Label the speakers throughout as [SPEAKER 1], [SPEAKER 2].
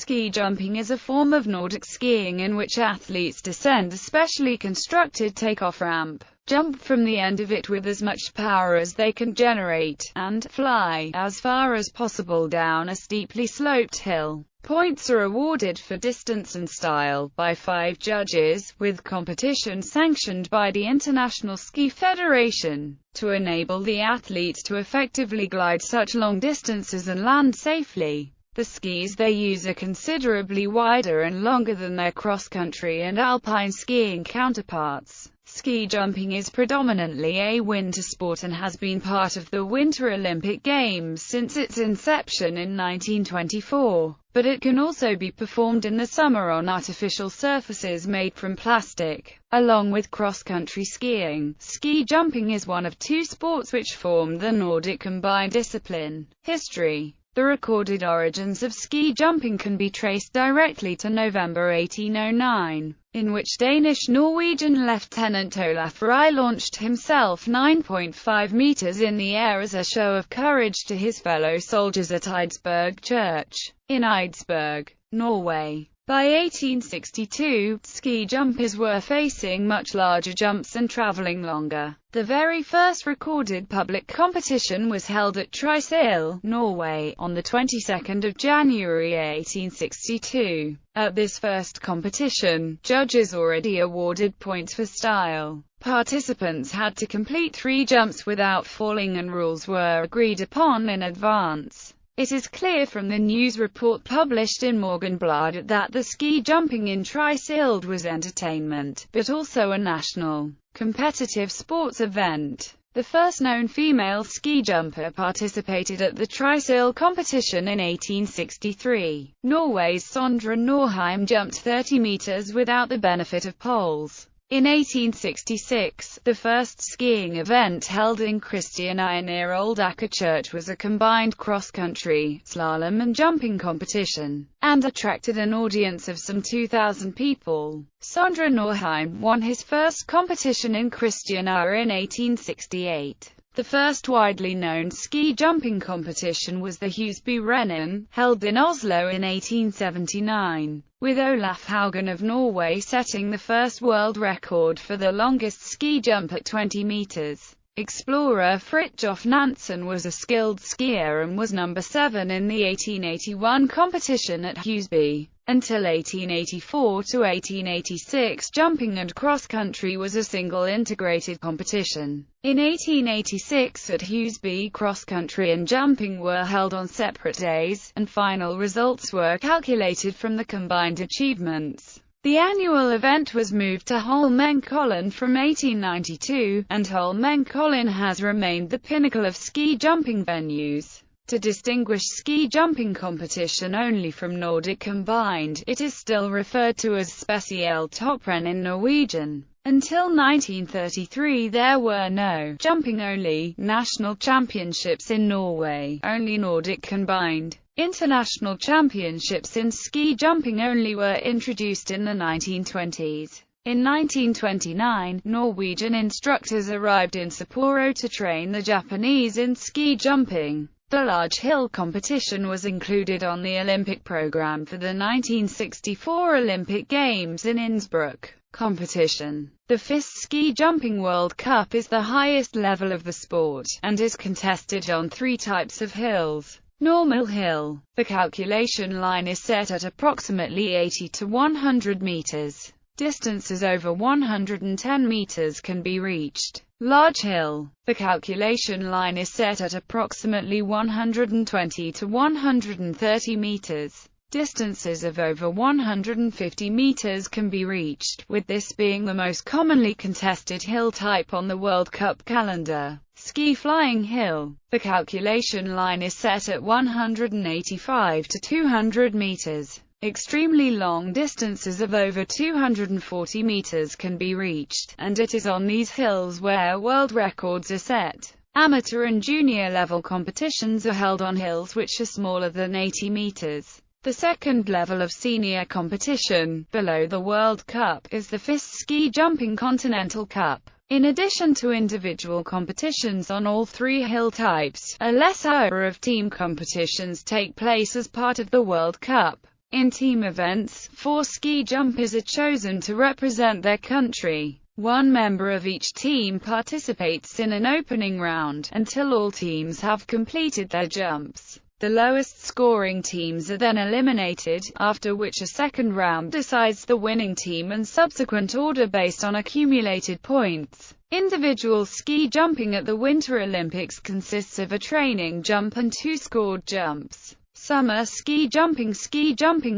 [SPEAKER 1] Ski jumping is a form of Nordic skiing in which athletes descend a specially constructed takeoff ramp, jump from the end of it with as much power as they can generate, and fly as far as possible down a steeply sloped hill. Points are awarded for distance and style by 5 judges, with competition sanctioned by the International Ski Federation. To enable the athletes to effectively glide such long distances and land safely, the skis they use are considerably wider and longer than their cross-country and alpine skiing counterparts. Ski jumping is predominantly a winter sport and has been part of the Winter Olympic Games since its inception in 1924, but it can also be performed in the summer on artificial surfaces made from plastic. Along with cross-country skiing, ski jumping is one of 2 sports which form the Nordic combined discipline. History. The recorded origins of ski jumping can be traced directly to November 1809, in which Danish-Norwegian Lieutenant Olaf Rye launched himself 9.5 meters in the air as a show of courage to his fellow soldiers at Eidsberg Church, in Eidsberg, Norway. By 1862, ski jumpers were facing much larger jumps and traveling longer. The very first recorded public competition was held at Tromsø, Norway, on the 22nd of January 1862. At this first competition, judges already awarded points for style. Participants had to complete 3 jumps without falling and rules were agreed upon in advance. It is clear from the news report published in Morgenbladet that the ski jumping in Tromsø was entertainment, but also a national, competitive sports event. The first known female ski jumper participated at the Tromsø competition in 1863. Norway's Sondre Norheim jumped 30 meters without the benefit of poles. In 1866, the first skiing event held in Kristiania near Old Aker Church was a combined cross-country, slalom and jumping competition, and attracted an audience of some 2,000 people. Sondre Norheim won his first competition in Kristiania in 1868. The first widely known ski jumping competition was the Husby-Rennen, held in Oslo in 1879, with Olaf Haugen of Norway setting the first world record for the longest ski jump at 20 meters. Explorer Fridtjof Nansen was a skilled skier and was number 7 in the 1881 competition at Husby. Until 1884 to 1886, jumping and cross-country was a single integrated competition. In 1886 at Husby, cross-country and jumping were held on separate days, and final results were calculated from the combined achievements. The annual event was moved to Holmenkollen from 1892, and Holmenkollen has remained the pinnacle of ski jumping venues. To distinguish ski jumping competition only from Nordic combined, it is still referred to as Spesialtopprenn in Norwegian. Until 1933 there were no jumping-only national championships in Norway, only Nordic combined. International championships in ski jumping only were introduced in the 1920s. In 1929, Norwegian instructors arrived in Sapporo to train the Japanese in ski jumping. The large hill competition was included on the Olympic program for the 1964 Olympic Games in Innsbruck. Competition. The FIS Ski Jumping World Cup is the highest level of the sport, and is contested on 3 types of hills. Normal hill. The calculation line is set at approximately 80 to 100 meters. Distances over 110 meters can be reached. Large hill. The calculation line is set at approximately 120 to 130 meters. Distances of over 150 meters can be reached, with this being the most commonly contested hill type on the World Cup calendar. Ski flying hill. The calculation line is set at 185 to 200 meters. Extremely long distances of over 240 meters can be reached, and it is on these hills where world records are set. Amateur and junior level competitions are held on hills which are smaller than 80 meters. The second level of senior competition, below the World Cup, is the FIS Ski Jumping Continental Cup. In addition to individual competitions on all 3 hill types, a lesser number of team competitions take place as part of the World Cup. In team events, 4 ski jumpers are chosen to represent their country. One member of each team participates in an opening round, until all teams have completed their jumps. The lowest scoring teams are then eliminated, after which a second round decides the winning team and subsequent order based on accumulated points. Individual ski jumping at the Winter Olympics consists of a training jump and 2 scored jumps. Summer ski jumping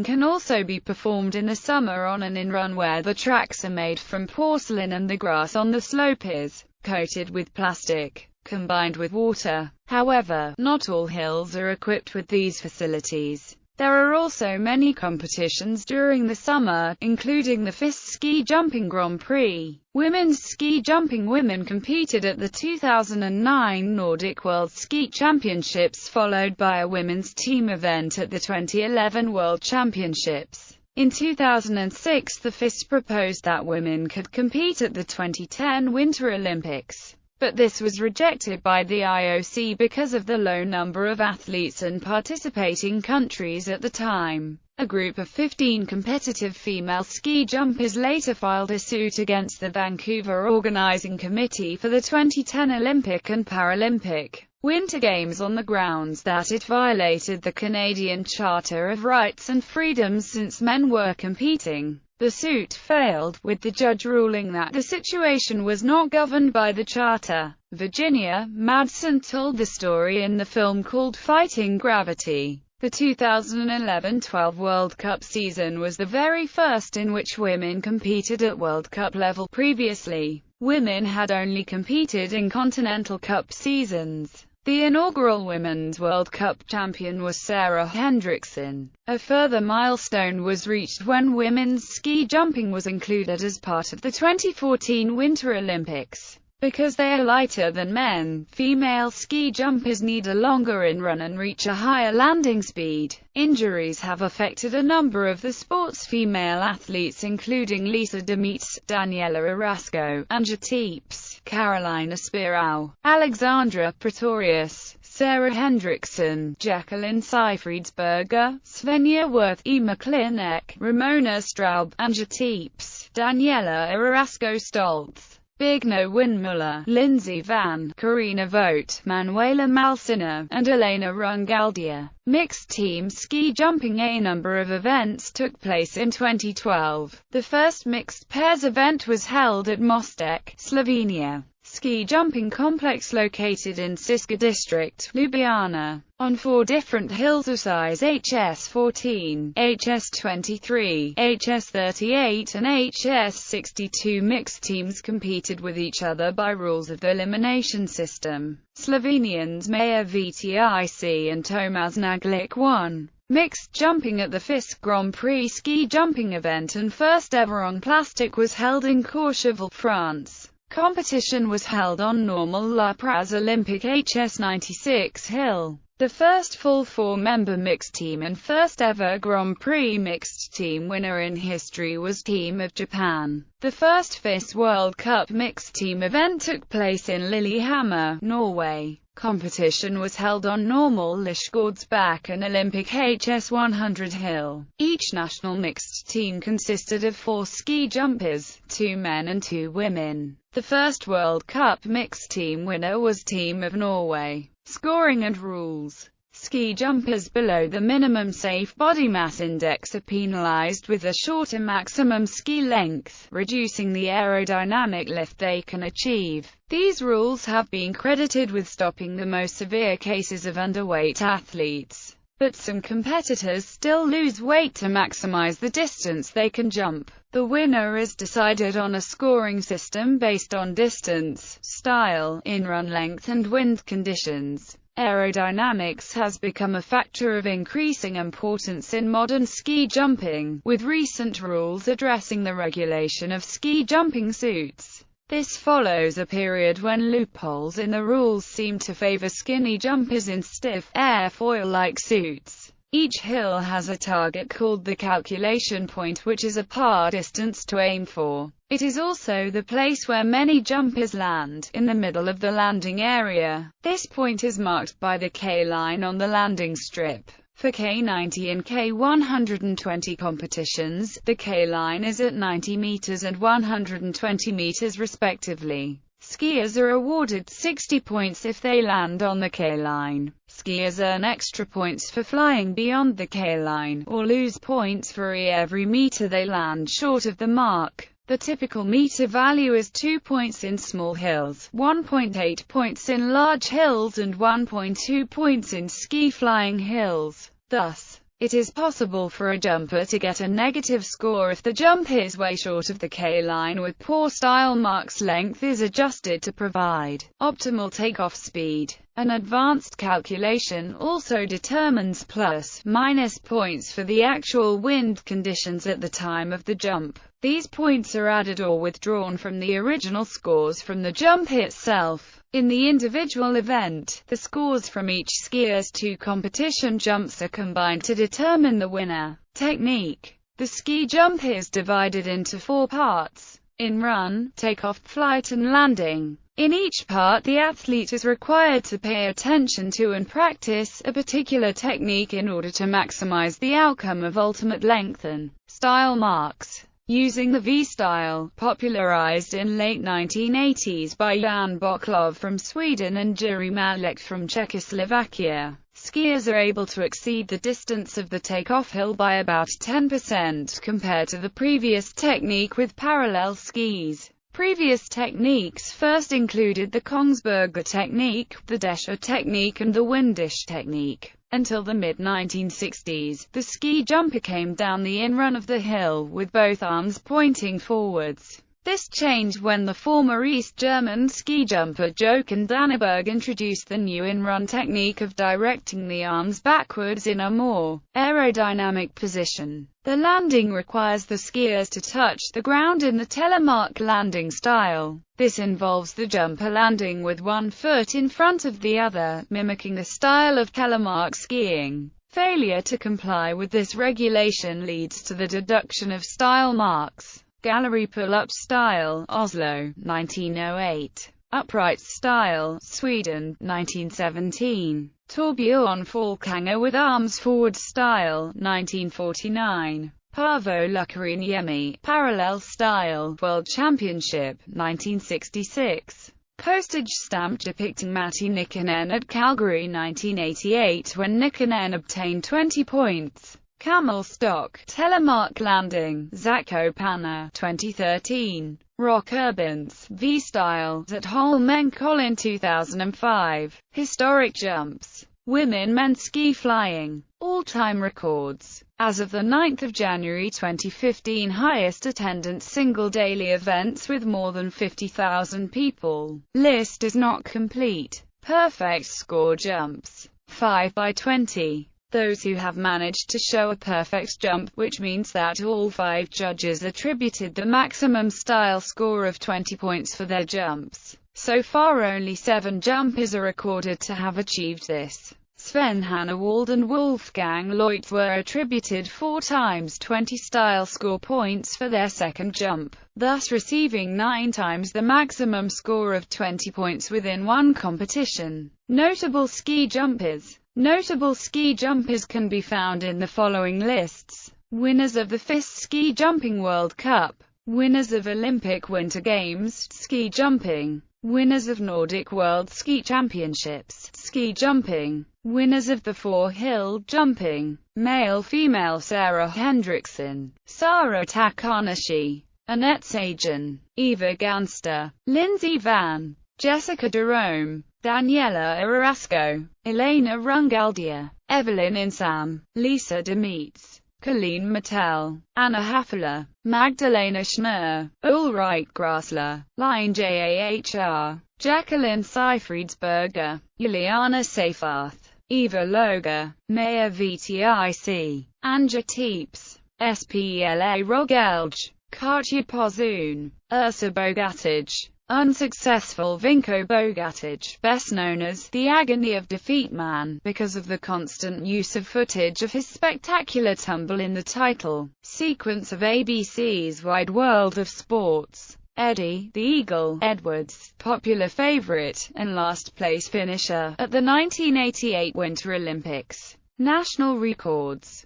[SPEAKER 1] can also be performed in the summer on an in-run where the tracks are made from porcelain and the grass on the slope is coated with plastic, combined with water. However, not all hills are equipped with these facilities. There are also many competitions during the summer, including the FIS Ski Jumping Grand Prix. Women's ski jumping women competed at the 2009 Nordic World Ski Championships, followed by a women's team event at the 2011 World Championships. In 2006, the FIS proposed that women could compete at the 2010 Winter Olympics, but this was rejected by the IOC because of the low number of athletes and participating countries at the time. A group of 15 competitive female ski jumpers later filed a suit against the Vancouver Organizing Committee for the 2010 Olympic and Paralympic Winter Games on the grounds that it violated the Canadian Charter of Rights and Freedoms since men were competing. The suit failed, with the judge ruling that the situation was not governed by the charter. Virginia Madsen told the story in the film called Fighting Gravity. The 2011-12 World Cup season was the very first in which women competed at World Cup level. Previously, women had only competed in Continental Cup seasons. The inaugural Women's World Cup champion was Sarah Hendrickson. A further milestone was reached when women's ski jumping was included as part of the 2014 Winter Olympics. Because they are lighter than men, female ski jumpers need a longer in-run and reach a higher landing speed. Injuries have affected a number of the sport's female athletes, including Lisa Demeets, Daniela Orozco, Anja Teeps, Carolina Spirau, Alexandra Pretorius, Sarah Hendrickson, Jacqueline Seifridsberger, Svenja Wirth, Emma Klinek, Ramona Straub, Anja Teeps, Daniela Orozco Stoltz, Bigno Windmuller, Lindsey Van, Karina Vogt, Manuela Malsina, and Elena Rungaldia. Mixed team ski jumping. A number of events took place in 2012. The first mixed pairs event was held at Mostek, Slovenia. Ski jumping complex located in Siska district, Ljubljana, on 4 different hills of size HS14, HS23, HS38 and HS62. Mixed teams competed with each other by rules of the elimination system. Slovenians Maja Vtic and Tomas Naglic won. Mixed jumping at the FIS Grand Prix ski jumping event and first ever on plastic was held in Courchevel, France. Competition was held on normal La Praz Olympic HS96 hill. The first full 4-member mixed team and first ever Grand Prix mixed team winner in history was Team of Japan. The first FIS World Cup mixed team event took place in Lillehammer, Norway. Competition was held on normal Lyskgårdsback and Olympic HS100 hill. Each national mixed team consisted of 4 ski jumpers, 2 men and 2 women. The first World Cup mixed team winner was Team of Norway. Scoring and rules. Ski jumpers below the minimum safe body mass index are penalized with a shorter maximum ski length, reducing the aerodynamic lift they can achieve. These rules have been credited with stopping the most severe cases of underweight athletes. But some competitors still lose weight to maximize the distance they can jump. The winner is decided on a scoring system based on distance, style, in-run length and wind conditions. Aerodynamics has become a factor of increasing importance in modern ski jumping, with recent rules addressing the regulation of ski jumping suits. This follows a period when loopholes in the rules seemed to favor skinny jumpers in stiff, airfoil-like suits. Each hill has a target called the calculation point, which is a par distance to aim for. It is also the place where many jumpers land, in the middle of the landing area. This point is marked by the K line on the landing strip. For K90 and K120 competitions, the K-line is at 90 meters and 120 meters respectively. Skiers are awarded 60 points if they land on the K-line. Skiers earn extra points for flying beyond the K-line, or lose points for every meter they land short of the mark. The typical meter value is 2 points in small hills, 1.8 points in large hills and 1.2 points in ski-flying hills. Thus, it is possible for a jumper to get a negative score if the jump is way short of the K-line with poor style marks. Length is adjusted to provide optimal takeoff speed. An advanced calculation also determines plus/minus points for the actual wind conditions at the time of the jump. These points are added or withdrawn from the original scores from the jump itself. In the individual event, the scores from each skier's 2 competition jumps are combined to determine the winner. Technique. The ski jump is divided into 4 parts: in run, takeoff, flight and landing. In each part the athlete is required to pay attention to and practice a particular technique in order to maximize the outcome of ultimate length and style marks. Using the V-style, popularized in late 1980s by Jan Boklov from Sweden and Jiří Malek from Czechoslovakia, skiers are able to exceed the distance of the takeoff hill by about 10% compared to the previous technique with parallel skis. Previous techniques first included the Kongsberger technique, the Descher technique and the Windisch technique. Until the mid-1960s, the ski jumper came down the in-run of the hill with both arms pointing forwards. This changed when the former East German ski jumper Jochen Danneberg introduced the new in-run technique of directing the arms backwards in a more aerodynamic position. The landing requires the skiers to touch the ground in the telemark landing style. This involves the jumper landing with one foot in front of the other, mimicking the style of telemark skiing. Failure to comply with this regulation leads to the deduction of style marks. Gallery pull-up style, Oslo, 1908. Upright style, Sweden, 1917. Torbjörn Folkanger with arms forward style, 1949. Paavo Lukkariniemi, parallel style, World Championship, 1966. Postage stamp depicting Matti Nikkanen at Calgary 1988 when Nikkanen obtained 20 points. Camel stock, telemark landing, Zakopane, 2013. Rock Urbans, V-style, at Holmenkollen 2005. Historic jumps. Women men ski flying. All-time records. As of the 9th of January 2015, highest attendance single daily events with more than 50,000 people. List is not complete. Perfect score jumps. 5 by 20. Those who have managed to show a perfect jump, which means that all 5 judges attributed the maximum style score of 20 points for their jumps. So far only 7 jumpers are recorded to have achieved this. Sven Hannawald and Wolfgang Leut were attributed 4 times 20 style score points for their second jump, thus receiving 9 times the maximum score of 20 points within one competition. Notable ski jumpers. Notable ski jumpers can be found in the following lists. Winners of the FIS Ski Jumping World Cup. Winners of Olympic Winter Games, ski jumping. Winners of Nordic World Ski Championships, ski jumping. Winners of the 4-hill jumping. Male-female Sarah Hendrickson, Sara Takanashi, Annette Sagan, Eva Ganster, Lindsey Vann, Jessica Derome, Daniela Erasco, Elena Rungaldia, Evelyn Insam, Lisa Demeets, Colleen Mattel, Anna Hafler, Magdalena Schnur, Ulrike Grassler, Line Jahr, Jacqueline Seifriedsberger, Juliana Seyfarth, Eva Loga, Maya Vtic, Anja Teeps, Spla Rogelj, Katja Pozoon, Ursa Bogatage. Unsuccessful Vinko Bogatage, best known as the Agony of Defeat Man, because of the constant use of footage of his spectacular tumble in the title sequence of ABC's Wide World of Sports. Eddie, the Eagle, Edwards, popular favorite, and last place finisher, at the 1988 Winter Olympics. National records.